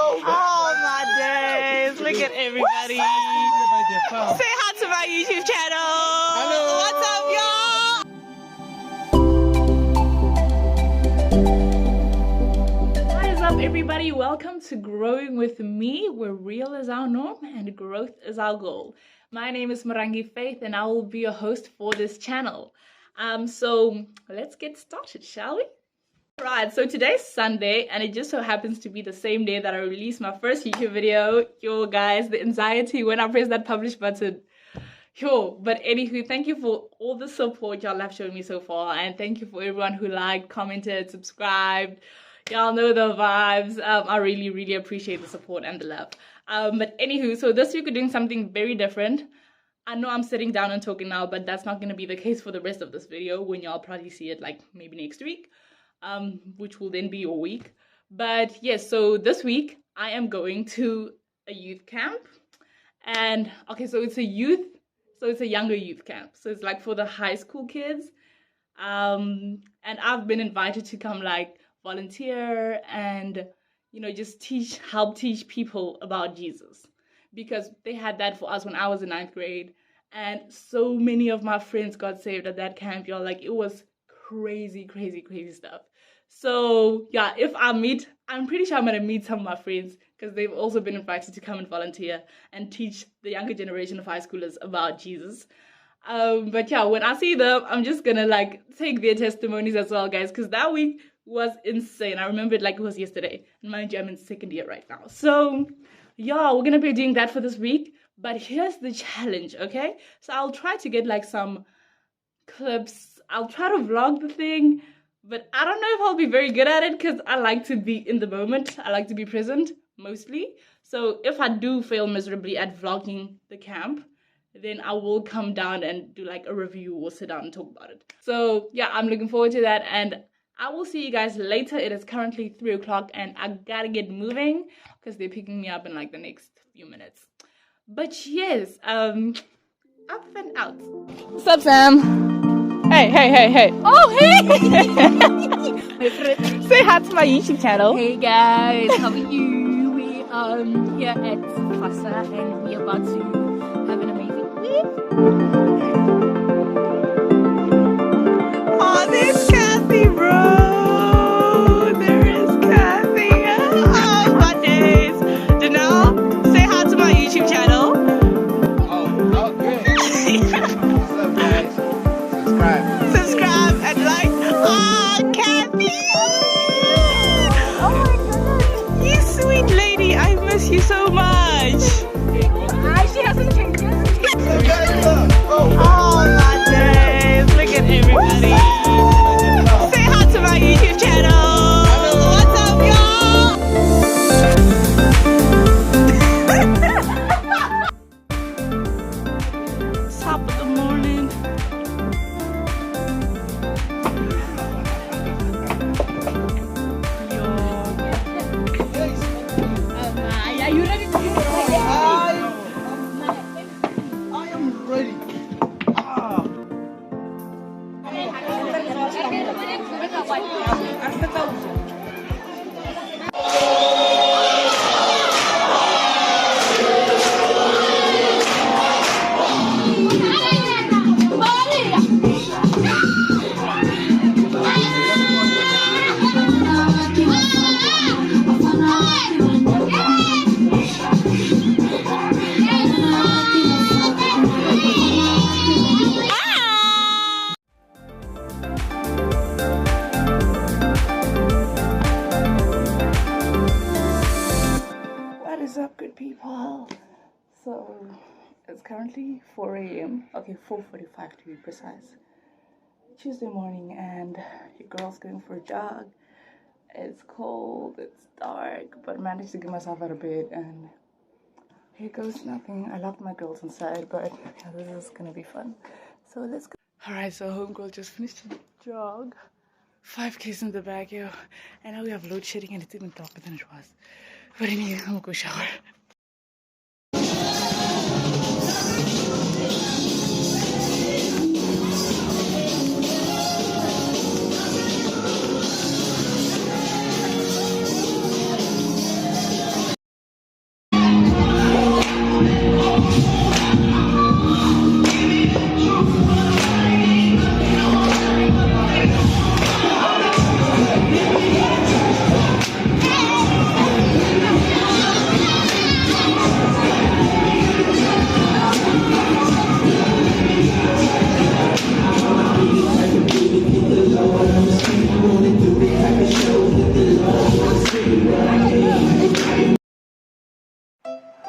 Oh my days. Look at everybody. Say hi to my YouTube channel. What's up, y'all? What is up, everybody? Welcome to Growing With Me, where real is our norm and growth is our goal. My name is Morangi Faith, and I will be your host for this channel. So let's get started, shall we? Right, so today's Sunday, and it just so happens to be the same day that I released my first YouTube video. Yo, guys, the anxiety when I press that publish button. Yo, but anywho, thank you for all the support y'all have shown me so far, and thank you for everyone who liked, commented, subscribed. Y'all know the vibes. I really appreciate the support and the love. But anywho, so this week we're doing something very different. I know I'm sitting down and talking now, but that's not going to be the case for the rest of this video when y'all probably see it like maybe next week. Which will then be your week. But yes, so this week I am going to a youth camp. And okay, so it's a younger youth camp. So it's like for the high school kids. And I've been invited to come like volunteer and, you know, just help teach people about Jesus. Because they had that for us when I was in 9th grade. And so many of my friends got saved at that camp, y'all. Like, it was crazy stuff. So yeah, if I'm pretty sure I'm gonna meet some of my friends because they've also been invited to come and volunteer and teach the younger generation of high schoolers about Jesus. But yeah, when I see them, I'm just gonna like take their testimonies as well, guys, because that week was insane. I remember it like it was yesterday, and mind you, I'm in 2nd year right now. So yeah, we're gonna be doing that for this week. But here's the challenge, okay? So I'll try to get like some clips. I'll try to vlog the thing, but I don't know if I'll be very good at it because I like to be in the moment. I like to be present mostly. So if I do fail miserably at vlogging the camp, then I will come down and do like a review or sit down and talk about it. So yeah, I'm looking forward to that, and I will see you guys later. It is currently 3 o'clock and I gotta get moving because they're picking me up in like the next few minutes. But yes, up and out. What's up, Sam? Hey. Oh, hey! Say hi to my YouTube channel. Hey guys, how are you? We are here at Fasa and we're about to have an amazing week. Oh, there's Kathy, bro. There is Kathy. Oh, my days. Janelle, say hi to my YouTube channel. Oh, good. What's up, guys? Subscribe and like. Oh, Kathy. Oh my goodness. You sweet lady. I miss you so much. She hasn't changed yet. Oh, my days. Look at everybody. Say hi to my YouTube channel. What's up, y'all? Top of the morning. Are you ready to do it? I am ready. What is up, good people? So it's currently 4 a.m. Okay, 4:45 to be precise. Tuesday morning, and your girl's going for a jog. It's cold, it's dark, but I managed to get myself out of bed, and here goes nothing. I locked my girls inside, but yeah, this is gonna be fun. So let's go. Alright, so homegirl just finished the jog. 5Ks in the bag, yo. And now we have load shedding, and it's even darker than it was. But anyway, I'm gonna go shower.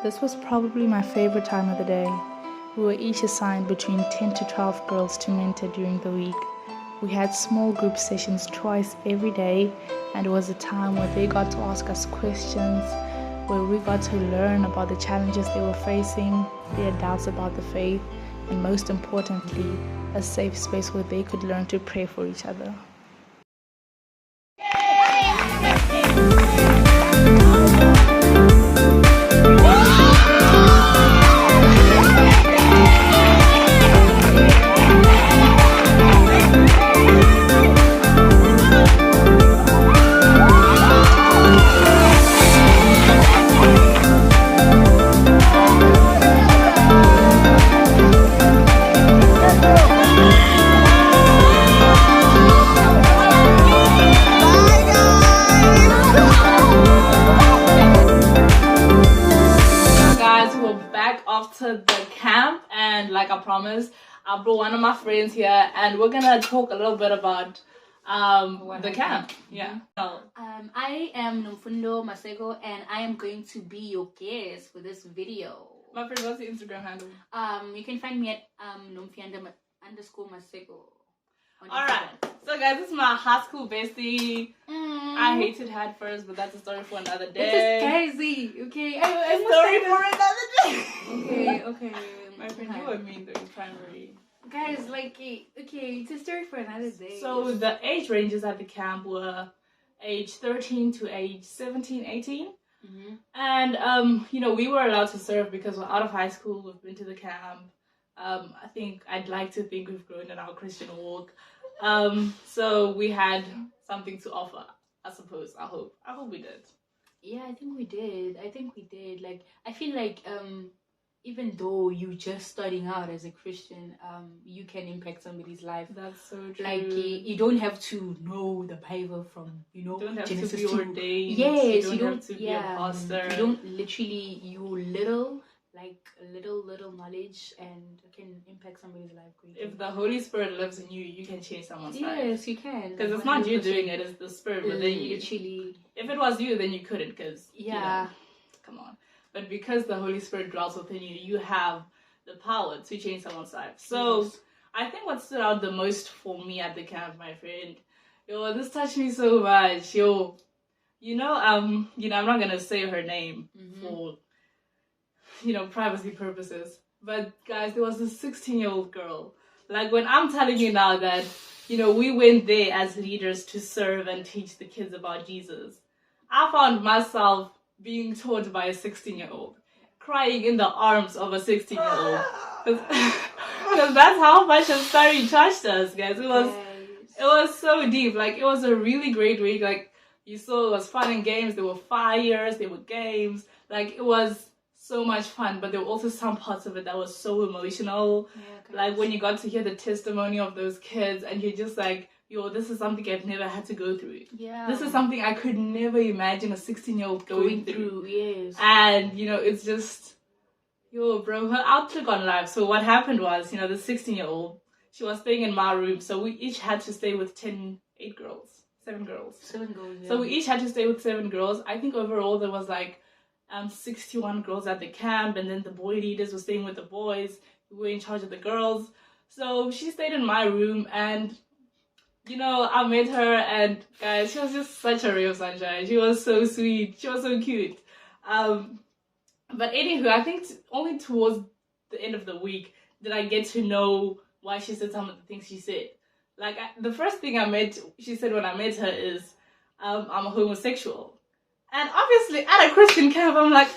This was probably my favorite time of the day. We were each assigned between 10 to 12 girls to mentor during the week. We had small group sessions twice every day, and it was a time where they got to ask us questions, where we got to learn about the challenges they were facing, their doubts about the faith, and most importantly, a safe space where they could learn to pray for each other. After the camp, and like I promised, I brought one of my friends here and we're gonna talk a little bit about the camp. Yeah. I am Nomfundo Masego and I am going to be your guest for this video. My friend, what's your Instagram handle? You can find me at _Masego. Alright, so guys, this is my high school bestie. I hated her at first, but that's a story for another day. This is crazy, okay? A story for another day. Okay. My friend, you were mean though in primary. Guys, like, okay, it's a story for another day. So the age ranges at the camp were age 13 to age 17, 18. Mm-hmm. And, we were allowed to serve because we're out of high school, we've been to the camp. I'd like to think we've grown in our Christian walk. So we had something to offer, I suppose. I hope we did. Yeah, I think we did. Like, I feel like even though you're just starting out as a Christian, you can impact somebody's life. That's so true. Like, you don't have to know the Bible from, you don't have Genesis to be ordained. Yes, you don't have to be a pastor. You don't literally, little knowledge and can impact somebody's life greatly. If the Holy Spirit lives in you, you can change someone's life. Yes, you can. Because it's not you doing it, it's the Spirit within you. Literally. If it was you, then you couldn't, because, yeah. Come on. But because the Holy Spirit dwells within you, you have the power to change someone's life. So, yes. I think what stood out the most for me at the camp, my friend, this touched me so much. I'm not going to say her name for privacy purposes. But guys, there was this 16-year-old girl. Like, when I'm telling you now that, we went there as leaders to serve and teach the kids about Jesus, I found myself being taught by a 16-year-old, crying in the arms of a 16-year-old. Because that's how much the story touched us, guys. It was so deep. Like, it was a really great week. Like, you saw it was fun and games. There were fires, there were games. Like, it was so much fun, but there were also some parts of it that was so emotional. Yeah, like when you got to hear the testimony of those kids and you're just like, this is something I've never had to go through. Yeah. This is something I could never imagine a 16-year-old going through. Yes. And, it's just, bro, her outlook on life. So what happened was, the 16-year-old, she was staying in my room. So we each had to stay with 7 girls. 7 girls, yeah. So we each had to stay with 7 girls. I think overall there was like 61 girls at the camp, and then the boy leaders were staying with the boys who were in charge of the girls. So she stayed in my room, and I met her, and guys, she was just such a ray of sunshine. She was so sweet, she was so cute. But anywho, I think only towards the end of the week did I get to know why she said some of the things she said. Like, the first thing she said when I met her is, I'm a homosexual. And obviously, at a Christian camp, I'm like,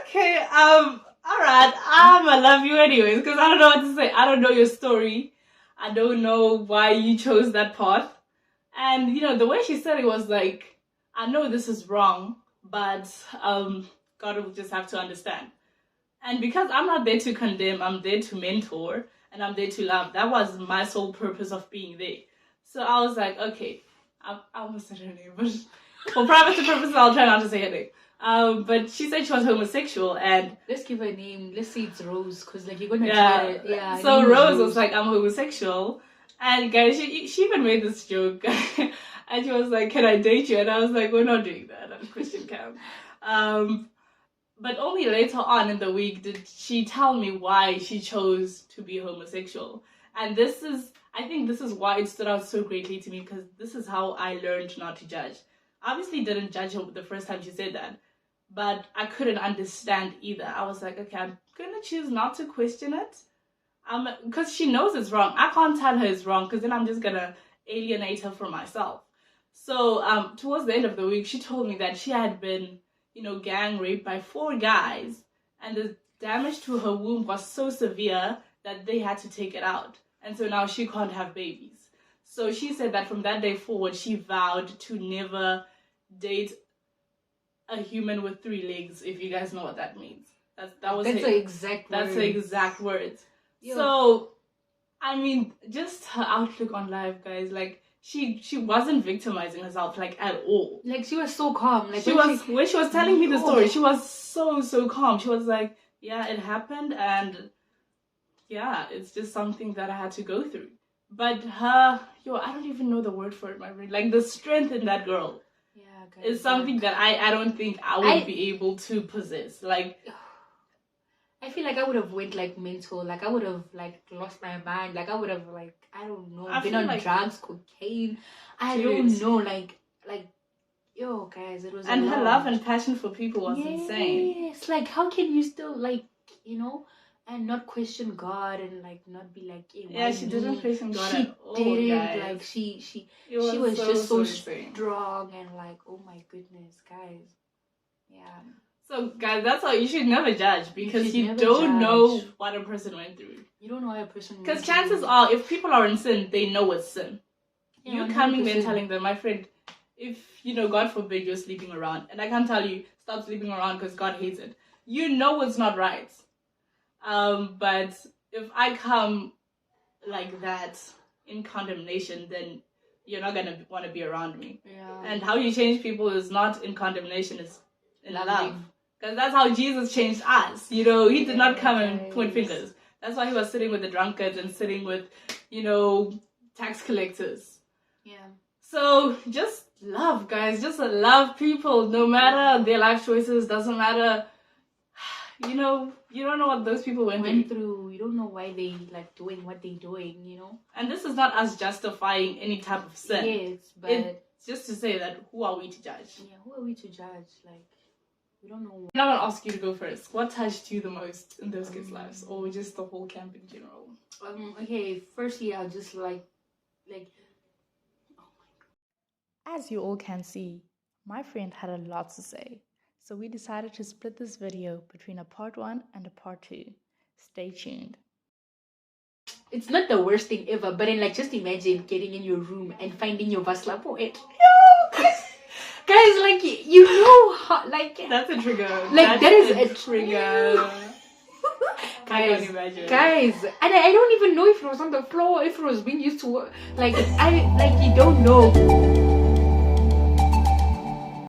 okay, all right, I'ma love you anyways, because I don't know what to say. I don't know your story. I don't know why you chose that path. And, the way she said it was like, I know this is wrong, but God will just have to understand. And because I'm not there to condemn, I'm there to mentor, and I'm there to love. That was my sole purpose of being there. So I was like, okay, I almost said her name, but for privacy purposes, I'll try not to say her name. But she said she was homosexual, and let's give her a name. Let's say it's Rose, because like you're gonna So Rose was like, I'm homosexual, and guys, she even made this joke, and she was like, "Can I date you?" And I was like, "We're not doing that at a Christian camp." But only later on in the week did she tell me why she chose to be homosexual. And I think this is why it stood out so greatly to me, because this is how I learned not to judge. Obviously didn't judge her the first time she said that, but I couldn't understand either. I was like, okay, I'm gonna choose not to question it. Because she knows it's wrong. I can't tell her it's wrong, because then I'm just gonna alienate her from myself. So towards the end of the week, she told me that she had been, gang raped by 4 guys, and the damage to her womb was so severe that they had to take it out. And so now she can't have babies. So she said that from that day forward, she vowed to never date a human with 3 legs, if you guys know what that means. That's the exact words. That's the exact words. Yo. So, I mean, just her outlook on life, guys, like, she wasn't victimizing herself, like, at all. Like, she was so calm. Like, when she was telling me the story, she was so calm. She was like, yeah, it happened, and yeah, it's just something that I had to go through. But I don't even know the word for it, my brain. Like, the strength in that girl is something that I don't think I would be able to possess. Like, I feel like I would have went like mental, like I would have like lost my mind, like I would have like, I don't know, been on drugs, cocaine, I don't know, like yo guys, it was and her love and passion for people was insane. Yes, like how can you still like, and not question God and like not be like, hey, she didn't question God at all, didn't, guys. like she was just so strong and like, oh my goodness, guys. Yeah. So, guys, that's why you should never judge, because you don't know what a person went through. You don't know what a person went through. Because chances are, if people are in sin, they know it's sin. Yeah, you coming there and telling them, my friend, if, God forbid, you're sleeping around, and I can't tell you, stop sleeping around because God hates it. You know it's not right. But if I come like that in condemnation, then you're not going to want to be around me. Yeah. And how you change people is not in condemnation, it's in love. Because that's how Jesus changed us. He did not come and point fingers. That's why he was sitting with the drunkards and sitting with, tax collectors. Yeah. So just love, guys. Just love people, no matter their life choices. Doesn't matter. You don't know what those people went through. You don't know why they like doing what they're doing, And this is not us justifying any type of sin. Yes, but it's just to say that who are we to judge? Yeah, who are we to judge? Like, we don't know. Now I'll ask you to go first. What touched you the most in those kids' lives, or just the whole camp in general? Okay, firstly, I'll just like. Oh my God. As you all can see, my friend had a lot to say. So we decided to split this video between a part 1 and a part 2. Stay tuned. It's not the worst thing ever, but then like just imagine getting in your room and finding your Vaslav poet. Guys, like how, like that's a trigger. Like that is a trigger. Guys, and I don't even know if it was on the floor, if it was being used to work. Like you don't know.